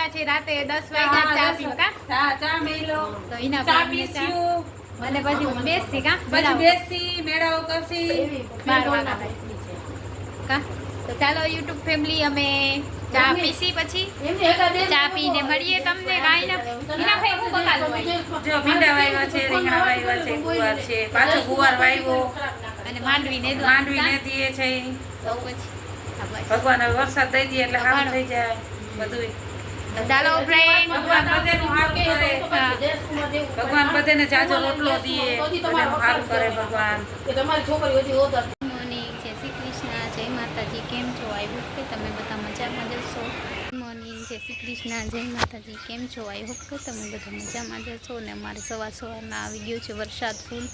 વાગ્યા છે રાતે 10 વાગ્યા ચા પીવા ચા મેલો તો એના ચા પીસ્યું અને પછી હું બેસી કા પછી બેસી મેળાઓ કરશી 12 વાગ્યા કા તો ચાલો યુટ્યુબ ફેમિલી અમે ચા પીસી પછી ચા પીને મળીએ તમને કાઈ ના એના ભાઈ હું બકાલો જો ભીંડા વાવ્યા છે રીંગણા વાવ્યા છે ગુવાર છે પાછો ગુવાર વાવ્યો અને માંડવીને દીએ છે તો પછી ભગવાન હવે વરસાદ દઈ દે એટલે સારું થઈ જાય બધું ચાલો ફ્રેન્ડ ભગવાન બધાનું સારું કરે ભગવાન બધાને જાજો રોટલો દે બધાનું સારું કરે ભગવાન મોર્નિંગ જય શ્રી કૃષ્ણ જય માતાજી કેમ છો આઈ હોપ કે તમે બધા મજામાં જશો મોર્નિંગ જય શ્રી કૃષ્ણ જય માતાજી કેમ છો આઈ હોપ કે તમે બધા મજામાં જશો અને અમારે સવારના આવી ગયો છે વરસાદ ફૂલ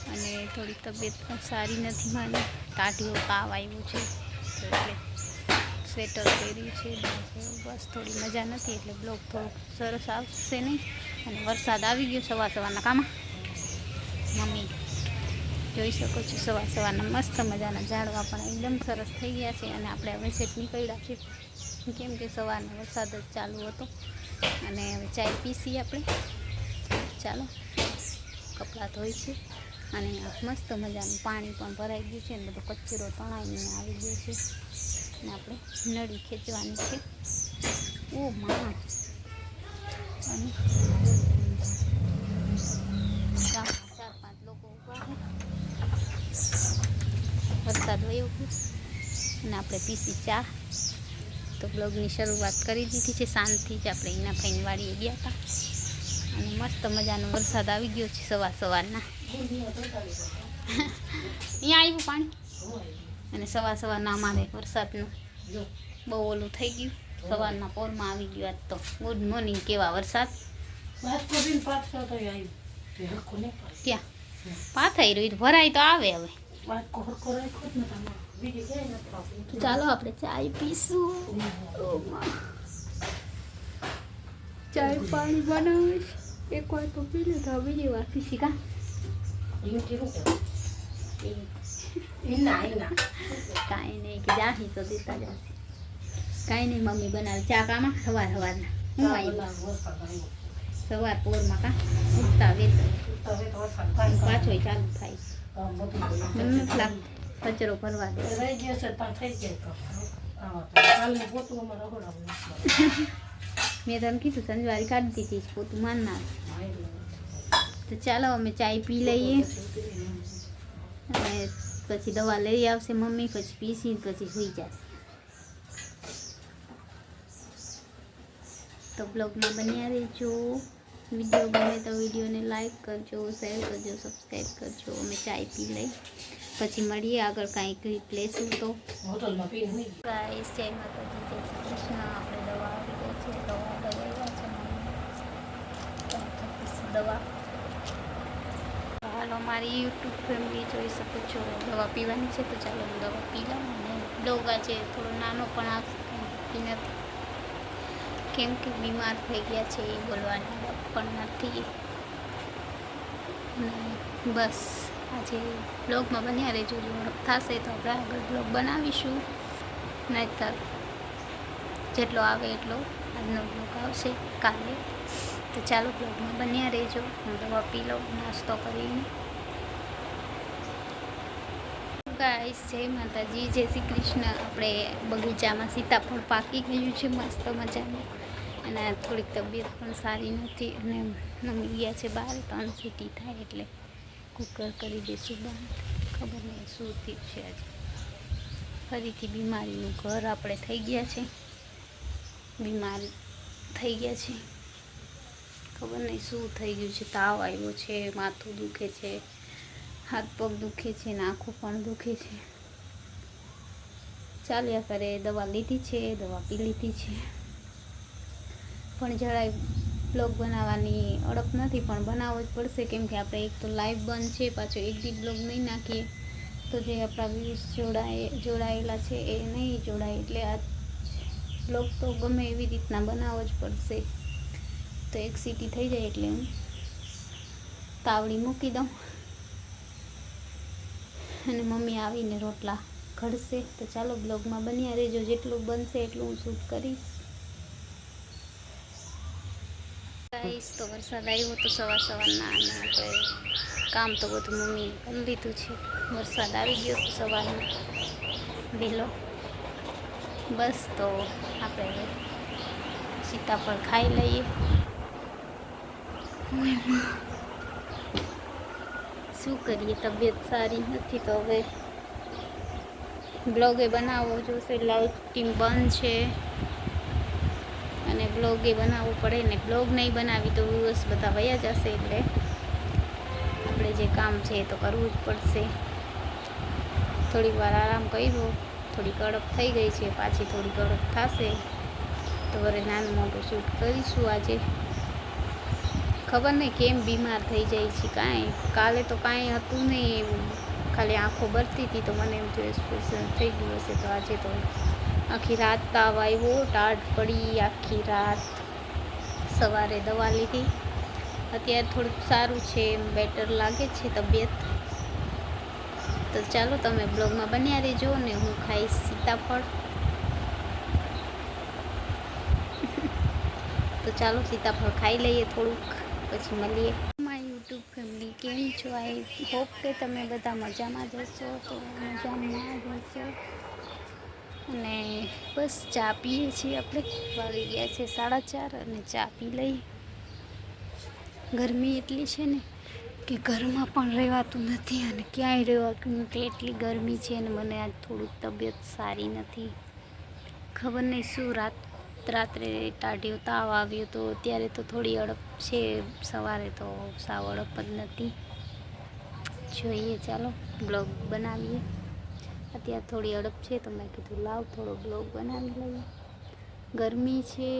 અને થોડી તબિયત પણ સારી નથી મારી કાઢીઓ તાવ આવ્યો છે એટલે સ્વેટર પહેર્યું છે બસ થોડી મજા નથી એટલે બ્લોગ થોડુંક સરસ આવશે નહીં અને વરસાદ આવી ગયો સવારના કામમાં મમ્મી જોઈ શકો છો સવારના મસ્ત મજાના ઝાડવા પણ એકદમ સરસ થઈ ગયા છે અને આપણે હવે સેટ નીકળ્યા છે કેમ કે સવારનો વરસાદ જ ચાલુ હતો અને હવે ચાય પીસી આપણે ચાલો કપડાં ધોઈ છે અને મસ્ત મજાનું પાણી પણ ભરાઈ ગયું છે અને બધો કચરો તણાઈને આવી ગયો છે અને આપણે નળી ખેંચવાની છે ઓ માં અને ચાર પાંચ લોકો ઊભા છે વરસાદ વયો ગયો અને આપણે પીસી ચા તો બ્લોગની શરૂઆત કરી દીધી છે શાંતિથી જ આપણે એના ફાઈન વાળીએ ગયા હતા અને મસ્ત મજાનો વરસાદ આવી ગયો છે સવારના અહીંયા આવ્યું પાણી અને સવારના અમારે વરસાદનું બહુ ઓલું થઈ ગયું સવારના પોરમાં આવી ગયું આજ તો ગુડ મોર્નિંગ કેવા વરસાદ ક્યાં પાથાઈ રહ્યું ભરાય તો આવે હવે ચાલો આપણે ચાય પીશું ચાય પાણી બનાવીશ એક વાર તો પી લીધા બીજી વાર પીસી કા કાંઈ નહીં કે જાહી તો દેતા જશે કાંઈ નહીં મમ્મી બનાવે ચા કામાં સવારના હું આવી સવાર પોરમાં કા ઉઠતા વેત પાછો ચાલુ થાય કચરો ભરવા દે મેં તને કીધું સંજવારી કાઢી દીધી પોતું માનનાર તો ચાલો અમે ચાય પી લઈએ અને પછી દવા લઈ આવશે મમ્મી પછી પીસી પછી સુઈ જશે તો બ્લોગમાં બન્યા રહેજો વિડીયો ગમે તો વિડીયોને લાઈક કરજો શેર કરજો સબસ્ક્રાઈબ કરજો અમે ચાય પી લઈ પછી મળીએ આગળ કાંઈ ક્લિપ લેશું તો ગાઈસ જય માતાજી જય શ્રી કૃષ્ણ આપણે દવા આવી ગઈ છે દવા દવા હાલો મારી યુટ્યુબ ફેમિલી જોઈ શકો છો દવા પીવાની છે તો ચાલો હું દવા પી લઉં અને બ્લોગ આજે થોડો નાનો પણ આપતી નથી કેમ કે બીમાર થઈ ગયા છે એ બોલવાની પણ નથી અને બસ આજે બ્લોગમાં બન્યા રહેજો જો થશે તો આપણે આગળ બ્લોગ બનાવીશું નહીંતર જેટલો આવે એટલો આજનો બ્લોગ આવશે કાલે તો ચાલો બ્લોગમાં બન્યા રહેજો હું દવા પી લઉં નાસ્તો કરીને ગાઈસ જય માતાજી જય શ્રી કૃષ્ણ આપણે બગીચામાં સીતાફળ પાકી ગયું છે મસ્ત મજાનું અને થોડીક તબિયત પણ સારી નથી અને મમ્મી ગયા છે બહાર 3 સીટી થાય એટલે કુકર કરી દઈશું બહાર ખબર નહીં શું થયું છે આજે ફરીથી બીમારીનું ઘર આપણે થઈ ગયા છે બીમાર થઈ ગયા છે ખબર નહીં શું થઈ ગયું છે તાવ આવ્યો છે માથું દુખે છે હાથ પગ દુખે છે ને આંખો પણ દુખે છે ચાલ્યા કરે દવા લીધી છે દવા પી લીધી છે પણ જરાય બ્લોગ બનાવવાની અડપ નથી પણ બનાવવો જ પડશે કેમ કે આપણે એક તો લાઈવ બંધ છે પાછો એક દી બ્લોગ નહીં નાખીએ તો જે આપણા વ્યૂઝ જોડાયેલા છે એ નહીં જોડાય એટલે આ બ્લોગ તો ગમે એવી રીતના બનાવવો જ પડશે તો એક સીટી થઈ જાય એટલે હું તાવડી મૂકી દઉં અને મમ્મી આવીને રોટલા ઘડશે તો ચાલો બ્લોગમાં બન્યા રહેજો જેટલું બનશે એટલું હું શૂટ કરીશ ગાઈસ તો વરસાદ આવ્યો તો સવારના અને આપણે કામ તો બધું મમ્મી કરી લીધું છે. વરસાદ આવી ગયો તો સવારમાં વહેલો. બસ તો આપણે સીતાફળ ખાઈ લઈએ. શું કરીએ, તબિયત સારી નથી તો હવે બ્લોગે બનાવવો જોશે. લાઇટિંગ બંધ છે અને બ્લોગે બનાવવું પડે ને. બ્લોગ નહીં બનાવી તો દિવસ બધા વયા જશે, એટલે આપણે જે કામ છે એ તો કરવું જ પડશે. થોડીક વાર આરામ કર્યો, થોડી કડક થઈ ગઈ છે, પાછી થોડી કડક થશે તો વરે નાનું મોટું શૂટ કરીશું. આજે ખબર નહીં કેમ બીમાર થઈ જાય છે. કાલે તો કાંઈ હતું નહીં એવું, ખાલી આંખો ભરતી હતી તો મને એમ થયું એક્સપ્રેશન થઈ ગયું હશે. તો આજે તો આખી રાત તાવ આવ્યો, ટાઢ પડી આખી રાત. સવારે દવા લીધી, અત્યારે થોડુંક સારું છે, એમ બેટર લાગે છે તબિયત. તો ચાલો તમે બ્લોગમાં બન્યા રહેજો ને હું ખાઈશ સીતાફળ. તો ચાલો સીતાફળ ખાઈ લઈએ થોડુંક, પછી મળીએ. માય યુટ્યુબ ફેમિલી, કેમ છો? આઈ હોપ કે તમે બધા મજામાં જશો. તો મજામાં જશો. અને બસ ચા પીએ છીએ આપણે. વાગી ગયા છે 4:30 અને ચા પી લઈ. ગરમી એટલી છે ને કે ઘરમાં પણ રહેવાતું નથી અને ક્યાંય રહેવાતું નથી, એટલી ગરમી છે. અને મને આજ થોડુંક તબિયત સારી નથી. ખબર નહીં શું રાત્રે ટાઢિયો તાવ આવ્યો તો અત્યારે તો થોડી અડપ છે. સવારે તો સાવ અડપ જ નથી. જોઈએ ચાલો બ્લોગ બનાવીએ. અત્યારે થોડી અડપ છે તો મેં કીધું લાવ થોડો બ્લોગ બનાવી લઈએ. ગરમી છે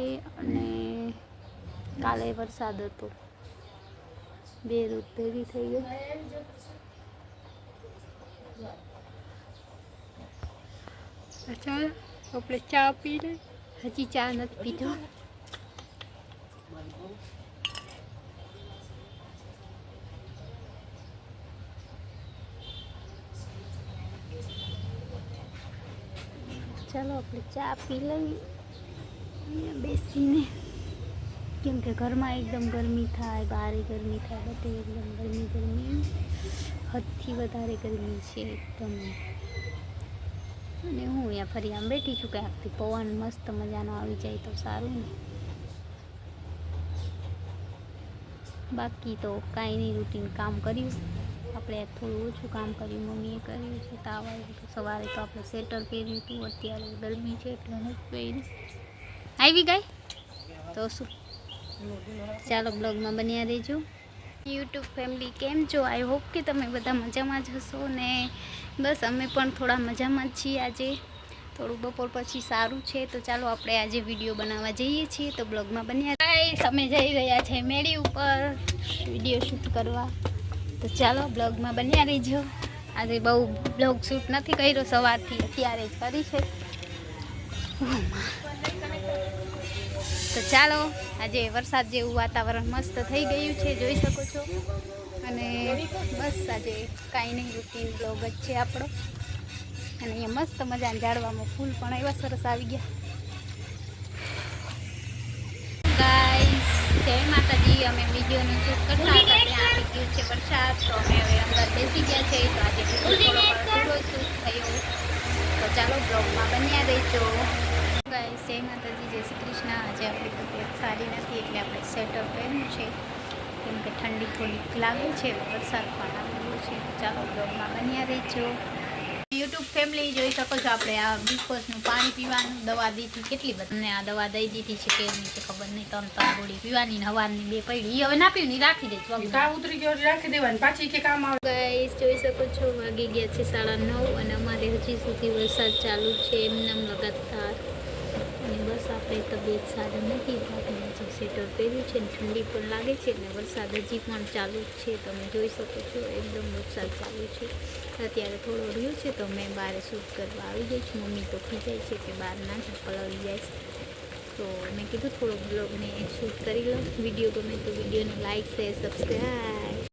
અને કાલે વરસાદ હતો, બે ઋતુ ભેગી થઈ ગઈ. ચાલો આપણે ચા પી લઈએ. હજી ચા નથી પીધો. ચાલો આપણે ચા પી લઈએ બેસીને, કેમ કે ઘરમાં એકદમ ગરમી થાય, બહારે ગરમી થાય, બધે એકદમ ગરમી, હદથી વધારે ગરમી છે એકદમ. અને હું અહીંયા ફરી આમ બેઠી છું કે આખથી પવન મસ્ત મજાનો આવી જાય તો સારું ને. બાકી તો કાંઈ નહીં, રૂટીન કામ કર્યું આપણે. થોડું ઓછું કામ કર્યું, મમ્મીએ કર્યું છે. તાવ આવ્યું તો સવારે તો આપણે સ્વેટર પહેર્યું હતું, અત્યારે ગરમી છે એટલે નથી પહેર્યું. આવી ગઈ તો શું. ચાલો બ્લોગમાં બન્યા રહેજો. યુટ્યુબ ફેમિલી, કેમ છો? આઈ હોપ કે તમે બધા મજામાં જ હશો ને. બસ અમે પણ થોડા મજામાં જ છીએ. આજે થોડું બપોર પછી સારું છે. તો ચાલો આપણે આજે વિડીયો બનાવવા જઈએ છીએ. તો બ્લોગમાં બન્યા. અમે જઈ રહ્યા છે મેળી ઉપર વિડીયો શૂટ કરવા. તો ચાલો બ્લોગમાં બન્યા રહીજો. આજે બહુ બ્લોગ શૂટ નથી કર્યો સવારથી, અત્યારે જ કરી છે. તો ચાલો, આજે વરસાદ જેવું વાતાવરણ મસ્ત થઈ ગયું છે, જોઈ શકો છો. અને બસ આજે કાંઈ નહીં, રૂટીન બ્લોગ જ છે આપણો. અને અહીંયા મસ્ત મજાના ઝાડવામાં ફૂલ પણ એવા સરસ આવી ગયા. ગાઈસ, જય માતાજી. અમે વિડીયોનું શૂટ કરતા હતા, ત્યાં આવી ગયું છે વરસાદ. તો અમે હવે અંદર બેસી ગયા છે. તો આજે થોડો શૂટ થયો. તો ચાલો બ્લોગમાં બન્યા રહેજો. ગાઈસ, જય માતાજી, જય શ્રી કૃષ્ણ. આજે આપણી તબિયત સારી નથી એટલે આપણે સ્વેટર પહેર્યું છે, કેમ કે ઠંડી થોડીક લાગે છે. વરસાદ પણ આવી ગયો છે. તો ચાલો બ્લોગમાં બન્યા રહેજો. યુટ્યુબ ફેમિલી, જોઈ શકો છો આપણે આ ગ્લુકોઝનું પાણી પીવાનું. દવા દીધી કેટલી બધી, અમને આ દવા દઈ દીધી છે કે નહીં ખબર નહીં. 3 ગોળી પીવાની, હવાની 2 પડી. હવે ના પીવું, રાખી દે. ઉતરી ગયો રાખી દેવાની, પાછી કે કામ આવે. ગાઈસ, જોઈ શકો છો વાગી ગયા છે 9:30 અને અમારે હજી સુધી વરસાદ ચાલુ છે એમનેમ લગાતાર. અને બસ આપણે તબિયત સારી નથી, આપણે જે સ્વેટર પહેર્યું છે ને ઠંડી પણ લાગે છે અને વરસાદ હજી પણ ચાલુ જ છે. તમે જોઈ શકો છો એકદમ વરસાદ ચાલુ છે. અત્યારે થોડો રહ્યો છે તો મેં બહાર શૂટ કરવા આવી ગઈ છું. મમ્મી તો ખીજાય છે કે બહાર ના ચપ્પલ આવી જાય. તો મેં કીધું થોડોક બ્લોગને શૂટ કરી લો. વિડીયો ગમે તો વિડીયોને લાઈક, શેર, સબસ્ક્રાઈબ